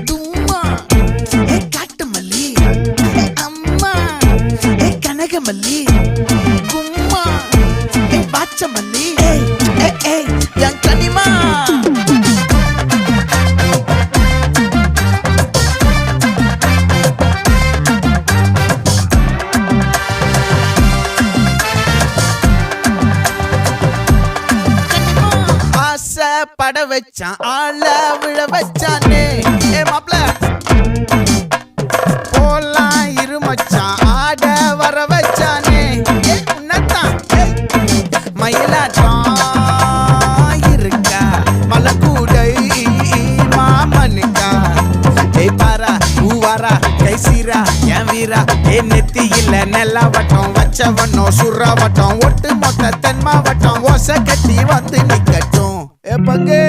தும்மா காட்டு மல்லி அம்மா கனகமல்லி கும்மா பாச்ச மல்லி என் கனிமா பட வச்சான் ஆள விழ வச்சானே மாப்ள போலாம் இருமச்சான் ஆட வர வச்சானே உன்னத்தான் மயிலாட்டம் இருக்கா மலக்கூடை மாமனுக்கா பாரா பூவாரா கைசீரா என் வீரா நெத்தி இல்ல நெல்லாவட்டம் வச்சவட்டம் சுறாவட்டம் ஒட்டு மொத்த தென் மாவட்டம் ஓசை கட்டி வந்து நிக்கட்டும் பங்கே